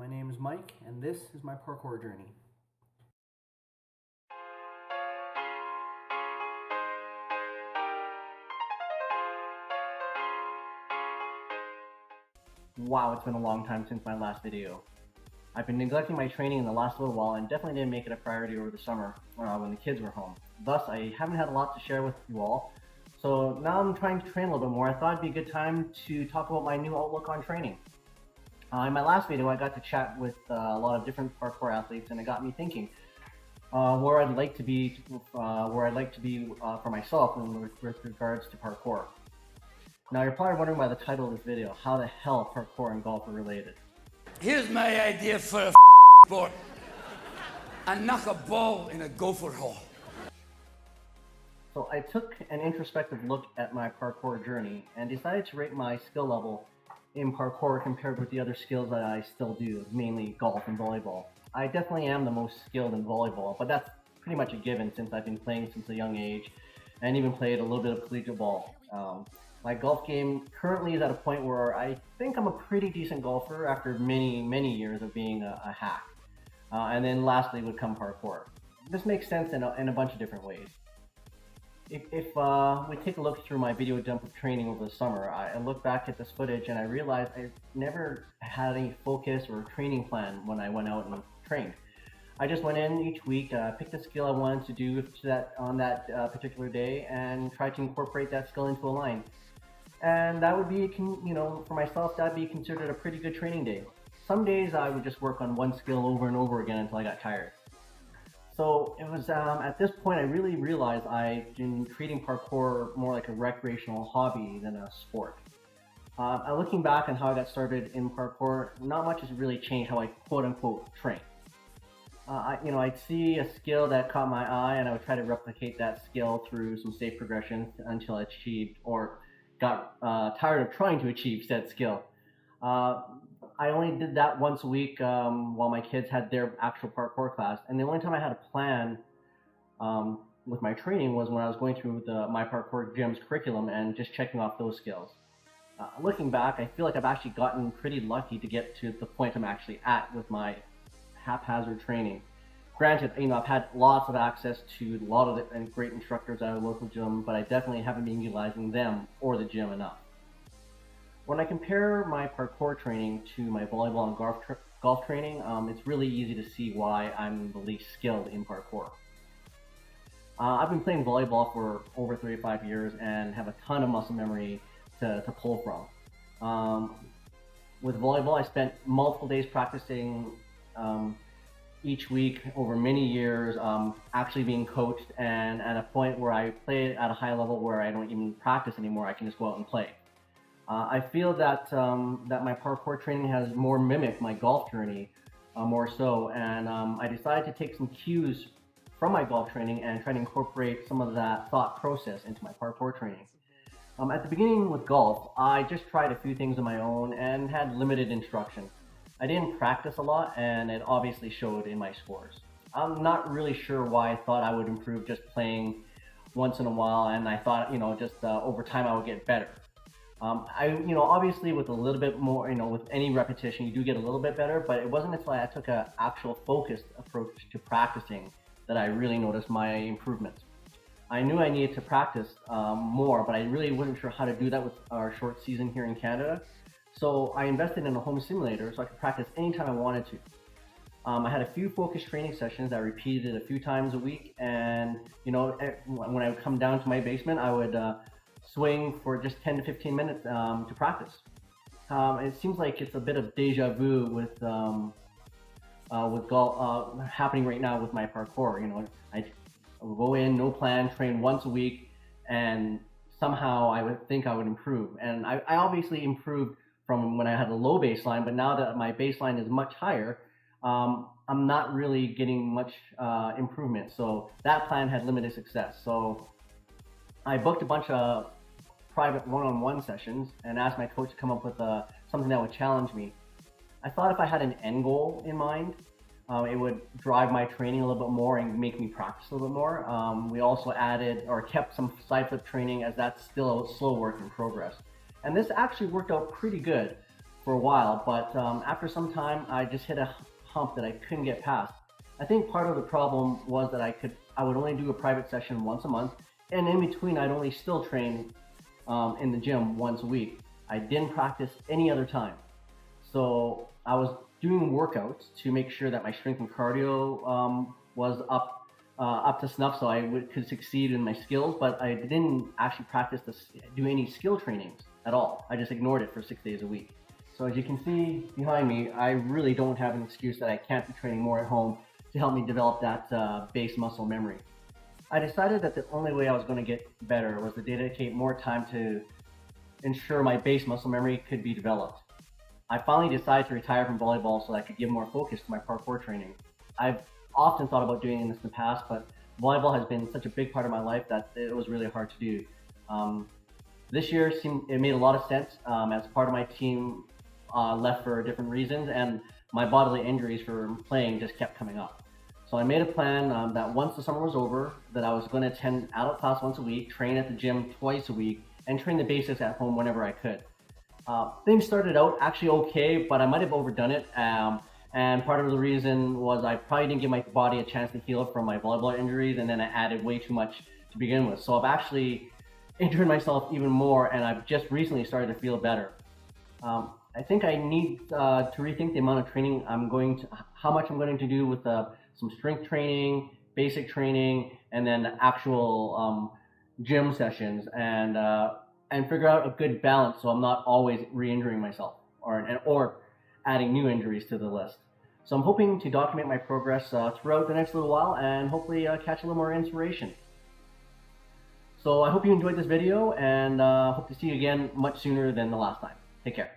My name is Mike, and this is my parkour journey. Wow, it's been a long time since my last video. I've been neglecting my training in the last little while and definitely didn't make it a priority over the summer when the kids were home. Thus, I haven't had a lot to share with you all. So now I'm trying to train a little bit more. I thought it'd be a good time to talk about my new outlook on training. In my last video, I got to chat with a lot of different parkour athletes, and it got me thinking where I'd like to be for myself with regards to parkour. Now you're probably wondering by the title of this video, how the hell parkour and golf are related. Here's my idea for a sport. I knock a ball in a gopher hole. So I took an introspective look at my parkour journey and decided to rate my skill level in parkour compared with the other skills that I still do, mainly golf and volleyball. I definitely am the most skilled in volleyball, but that's pretty much a given since I've been playing since a young age and even played a little bit of collegiate ball. My golf game currently is at a point where I think I'm a pretty decent golfer after many years of being a hack. And then lastly would come parkour. This makes sense in a bunch of different ways. If we take a look through my video dump of training over the summer, I look back at this footage and I realized I never had any focus or training plan when I went out and trained. I just went in each week, picked a skill I wanted to do on that particular day, and tried to incorporate that skill into a line. And that would be, for myself, that'd be considered a pretty good training day. Some days I would just work on one skill over and over again until I got tired. So it was at this point I really realized I'd been treating parkour more like a recreational hobby than a sport. Looking back on how I got started in parkour, not much has really changed how I quote-unquote train. I'd see a skill that caught my eye and I would try to replicate that skill through some safe progressions until I achieved or got tired of trying to achieve said skill. I only did that once a week while my kids had their actual parkour class, and the only time I had a plan with my training was when I was going through my parkour gym's curriculum and just checking off those skills. Looking back, I feel like I've actually gotten pretty lucky to get to the point I'm actually at with my haphazard training. Granted, I've had lots of access to a lot of the great instructors at a local gym, but I definitely haven't been utilizing them or the gym enough. When I compare my parkour training to my volleyball and golf training, it's really easy to see why I'm the least skilled in parkour. I've been playing volleyball for over 35 years and have a ton of muscle memory to pull from. With volleyball, I spent multiple days practicing each week over many years, actually being coached, and at a point where I play at a high level where I don't even practice anymore, I can just go out and play. I feel that my parkour training has more mimicked my golf journey, more so, and I decided to take some cues from my golf training and try to incorporate some of that thought process into my parkour training. At the beginning with golf, I just tried a few things on my own and had limited instruction. I didn't practice a lot, and it obviously showed in my scores. I'm not really sure why I thought I would improve just playing once in a while, and I thought, over time I would get better. Obviously with a little bit more, with any repetition, you do get a little bit better, but it wasn't until I took an actual focused approach to practicing that I really noticed my improvements. I knew I needed to practice more, but I really wasn't sure how to do that with our short season here in Canada. So I invested in a home simulator so I could practice anytime I wanted to. I had a few focused training sessions that I repeated a few times a week, and when I would come down to my basement, I would swing for just 10 to 15 minutes to practice. It seems like it's a bit of deja vu with golf happening right now with my parkour. I would go in, no plan, train once a week, and somehow I would think I would improve. And I obviously improved from when I had a low baseline, but now that my baseline is much higher, I'm not really getting much improvement. So that plan had limited success. So I booked a bunch of private one-on-one sessions and asked my coach to come up with something that would challenge me. I thought if I had an end goal in mind, it would drive my training a little bit more and make me practice a little bit more. We also added or kept some side flip training, as that's still a slow work in progress. And this actually worked out pretty good for a while, but after some time, I just hit a hump that I couldn't get past. I think part of the problem was that I would only do a private session once a month, and in between, I'd only still train in the gym once a week. I didn't practice any other time. So I was doing workouts to make sure that my strength and cardio was up to snuff, so could succeed in my skills, but I didn't actually practice do any skill trainings at all. I just ignored it for 6 days a week. So as you can see behind me, I really don't have an excuse that I can't be training more at home to help me develop that base muscle memory. I decided that the only way I was going to get better was to dedicate more time to ensure my base muscle memory could be developed. I finally decided to retire from volleyball so that I could give more focus to my parkour training. I've often thought about doing this in the past, but volleyball has been such a big part of my life that it was really hard to do. This year it made a lot of sense as part of my team left for different reasons, and my bodily injuries for playing just kept coming up. So I made a plan that once the summer was over, that I was going to attend adult class once a week, train at the gym twice a week, and train the basics at home whenever I could. Things started out actually okay, but I might have overdone it. And part of the reason was I probably didn't give my body a chance to heal from my volleyball injuries, and then I added way too much to begin with. So I've actually injured myself even more, and I've just recently started to feel better. I think I need to rethink the amount of training how much I'm going to do with some strength training, basic training, and then actual gym sessions, and figure out a good balance so I'm not always re-injuring myself or adding new injuries to the list. So I'm hoping to document my progress throughout the next little while and hopefully catch a little more inspiration. So I hope you enjoyed this video, and hope to see you again much sooner than the last time. Take care.